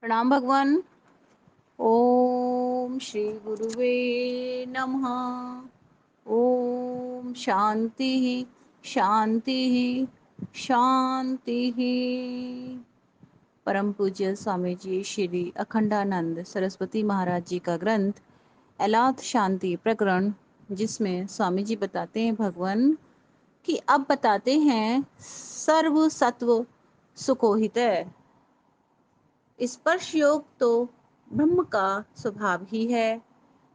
प्रणाम भगवान। ओम श्री गुरुवे नमः। ओम शांति शांति शांति। परम पूज्य स्वामी जी श्री अखंडानंद सरस्वती महाराज जी का ग्रंथ एलाथ शांति प्रकरण, जिसमें स्वामी जी बताते हैं भगवान कि अब बताते हैं सर्व सत्व सुकोहित। स्पर्श योग तो ब्रह्म का स्वभाव ही है।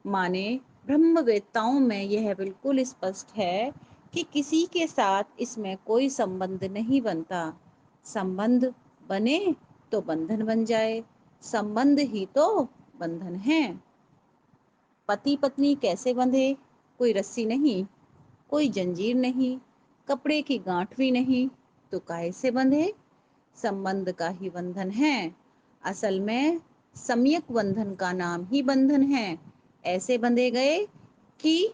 माने ब्रह्मवेत्ताओं में यह बिल्कुल स्पष्ट है कि किसी के साथ इसमें कोई संबंध नहीं बनता। संबंध बने तो बंधन बन जाए, संबंध ही तो बंधन है। पति पत्नी कैसे बंधे? कोई रस्सी नहीं, कोई जंजीर नहीं, कपड़े की गांठ भी नहीं, तो काहे से बंधे? संबंध का ही बंधन है। असल में सम्यक बंधन का नाम ही बंधन है। ऐसे बंधे गए कि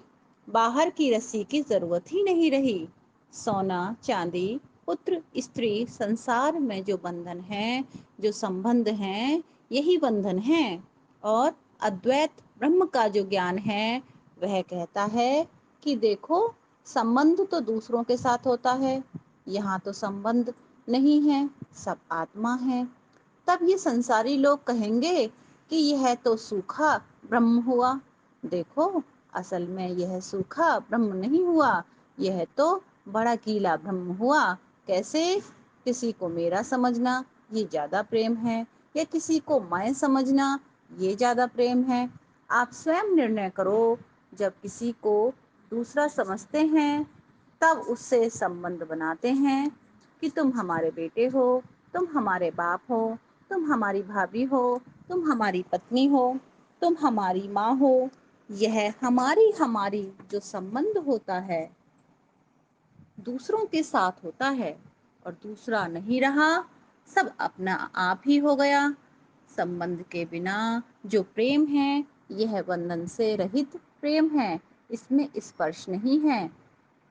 बाहर की रस्सी की जरूरत ही नहीं रही। सोना चांदी, पुत्र स्त्री, संसार में जो बंधन है, जो संबंध हैं, यही बंधन है। और अद्वैत ब्रह्म का जो ज्ञान है वह कहता है कि देखो, संबंध तो दूसरों के साथ होता है, यहाँ तो संबंध नहीं है, सब आत्मा है। तब ये संसारी लोग कहेंगे कि यह तो सूखा ब्रह्म हुआ। देखो, असल में यह सूखा ब्रह्म नहीं हुआ, यह तो बड़ा गीला ब्रह्म हुआ। कैसे? किसी को मेरा समझना ये ज्यादा प्रेम है, या किसी को मैं समझना ये ज्यादा प्रेम है। आप स्वयं निर्णय करो। जब किसी को दूसरा समझते हैं तब उससे संबंध बनाते हैं कि तुम हमारे बेटे हो, तुम हमारे बाप हो, तुम हमारी भाभी हो, तुम हमारी पत्नी हो, तुम हमारी माँ हो। यह हमारी हमारी जो संबंध होता है दूसरों के साथ होता है, और दूसरा नहीं रहा, सब अपना आप ही हो गया। संबंध के बिना जो प्रेम है यह बंधन से रहित प्रेम है, इसमें स्पर्श नहीं है।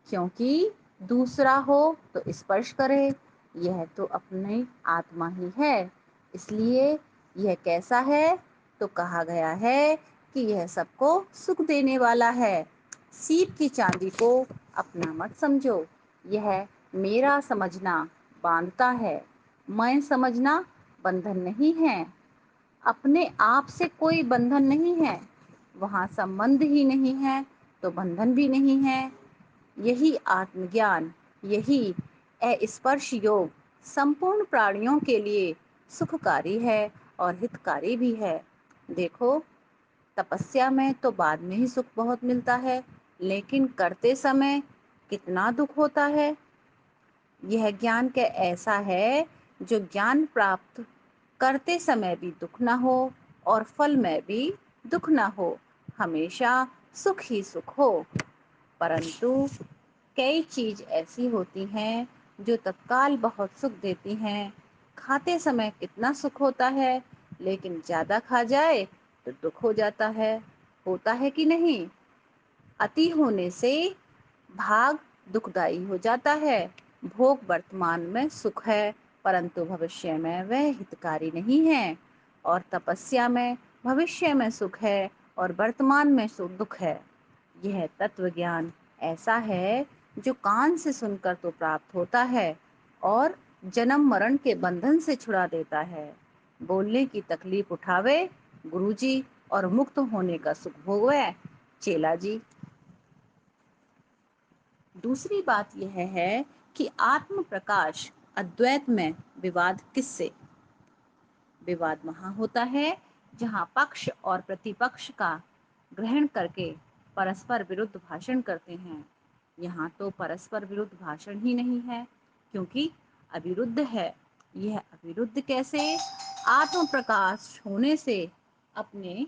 क्योंकि दूसरा हो तो स्पर्श करे, यह तो अपनी आत्मा ही है। इसलिए यह कैसा है? तो कहा गया है कि यह सबको सुख देने वाला है। सीप की चांदी को अपना मत समझो। यह मेरा समझना बांधता है, मैं समझना बंधन नहीं है। अपने आप से कोई बंधन नहीं है, वहाँ संबंध ही नहीं है तो बंधन भी नहीं है। यही आत्मज्ञान, यही अस्पर्श योग संपूर्ण प्राणियों के लिए सुखकारी है और हितकारी भी है। देखो, तपस्या में तो बाद में ही सुख बहुत मिलता है, लेकिन करते समय कितना दुख होता है। यह ज्ञान के ऐसा है जो ज्ञान प्राप्त करते समय भी दुख ना हो और फल में भी दुख ना हो, हमेशा सुख ही सुख हो। परंतु कई चीज ऐसी होती हैं जो तत्काल बहुत सुख देती हैं। खाते समय कितना सुख होता है, लेकिन ज्यादा खा जाए तो दुख हो जाता है। होता है कि नहीं? अति होने से भाग दुखदाई हो जाता है। भोग वर्तमान में सुख है, परंतु भविष्य में वह हितकारी नहीं है। और तपस्या में भविष्य में सुख है और वर्तमान में दुख है। यह तत्व ज्ञान ऐसा है जो कान से सुनकर तो प्राप्त होता है और जन्म मरण के बंधन से छुड़ा देता है। बोलने की तकलीफ उठावे गुरुजी और मुक्त होने का सुख भोगवे चेला जी। दूसरी बात यह है कि आत्म प्रकाश अद्वैत में विवाद किससे? विवाद वहां होता है जहां पक्ष और प्रतिपक्ष का ग्रहण करके परस्पर विरुद्ध भाषण करते हैं। यहाँ तो परस्पर विरुद्ध भाषण ही नहीं है, क्योंकि अविरुद्ध है। यह अविरुद्ध कैसे? आत्म प्रकाश होने से अपने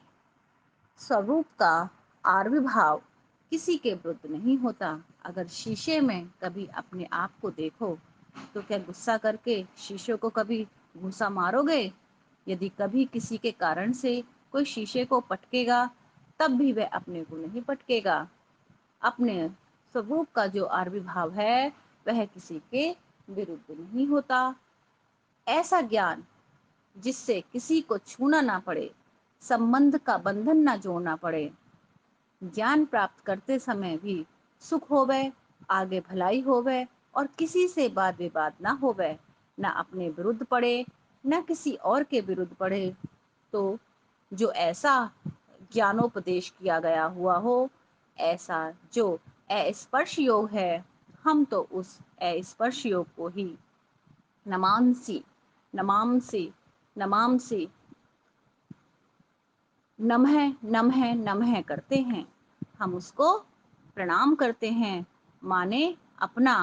स्वरूप का आविर्भाव किसी के विरुद्ध नहीं होता। अगर शीशे में कभी अपने आप को देखो तो क्या गुस्सा करके शीशे को कभी घूसा मारोगे? यदि कभी किसी के कारण से कोई शीशे को पटकेगा तब भी वह अपने को नहीं पटकेगा। अपने स्वरूप का जो आविर्भाव है वह किसी के विरुद्ध नहीं होता। ऐसा ज्ञान جس سے کسی کو چھونا نہ پڑے، संबंध का बंधन न जोड़ना पड़े। ज्ञान प्राप्त करते समय भी सुख होवे, आगे भलाई होवे और किसी से वाद विवाद ना होवे, न अपने विरुद्ध पड़े न किसी और के विरुद्ध पड़े। तो जो ऐसा ज्ञानोपदेश किया गया हुआ हो, ऐसा जो अस्पर्श योग है, हम तो उस अस्पर्श योग को ही नमांसी नमांसी नमांसी नमः नमः नमः करते हैं, हम उसको प्रणाम करते हैं। माने अपना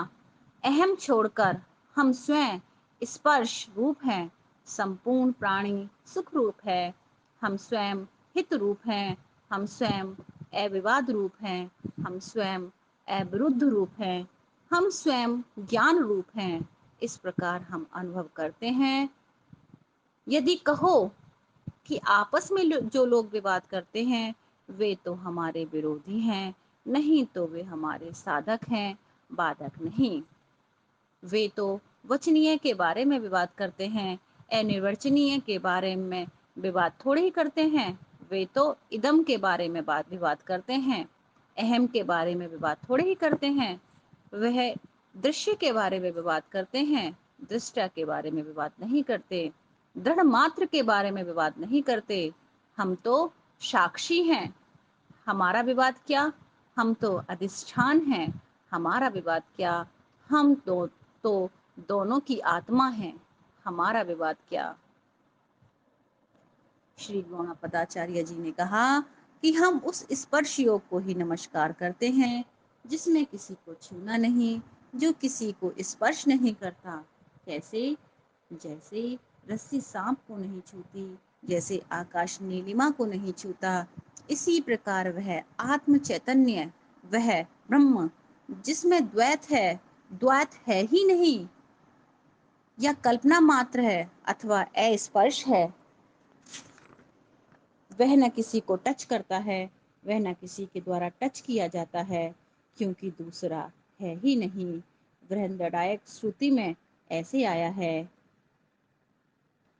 अहम छोड़कर हम स्वयं स्पर्श रूप हैं, संपूर्ण प्राणी सुख रूप है, हम स्वयं हित रूप हैं, हम स्वयं अविवाद रूप हैं, हम स्वयं अविरुद्ध रूप हैं, हम स्वयं ज्ञान रूप हैं। इस प्रकार हम अनुभव करते हैं। यदि कहो कि आपस में जो लोग विवाद करते हैं वे तो हमारे विरोधी हैं, नहीं तो वे हमारे साधक हैं, बाधक नहीं। वे तो वचनीय के बारे में विवाद करते हैं, अनिर्वचनीय के बारे में विवाद थोड़े ही करते हैं। वे तो इदम के बारे में विवाद करते हैं, अहम के बारे में विवाद थोड़े ही करते हैं। वह दृश्य के बारे में विवाद करते हैं, दृष्टा के बारे में विवाद नहीं करते, दृढ़ मात्र के बारे में विवाद नहीं करते। हम तो साक्षी हैं, हमारा विवाद क्या, हम तो अधिष्ठान हैं, हमारा विवाद क्या, हम तो दोनों की आत्मा हैं, हमारा विवाद क्या। श्री गौणापदाचार्य जी ने कहा कि हम उस स्पर्श योग को ही नमस्कार करते हैं जिसमें किसी को छूना नहीं, जो किसी को स्पर्श नहीं करता। कैसे? जैसे रस्सी सांप को नहीं छूती, जैसे आकाश नीलिमा को नहीं छूता, इसी प्रकार वह आत्म चैतन्य, वह ब्रह्म जिसमें द्वैत है ही नहीं, या कल्पना मात्र है अथवा अस्पर्श है, वह न किसी को टच करता है, वह न किसी के द्वारा टच किया जाता है, क्योंकि दूसरा है ही नहीं। बृहदारण्यक श्रुति में ऐसे आया है,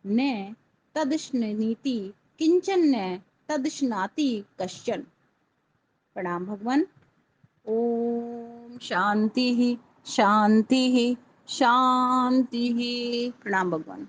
न तदश्ननीति किंचन न तदश्नाति कश्चन। प्रणाम भगवान। ओम शांति ही शांति ही शांति ही। प्रणाम भगवान।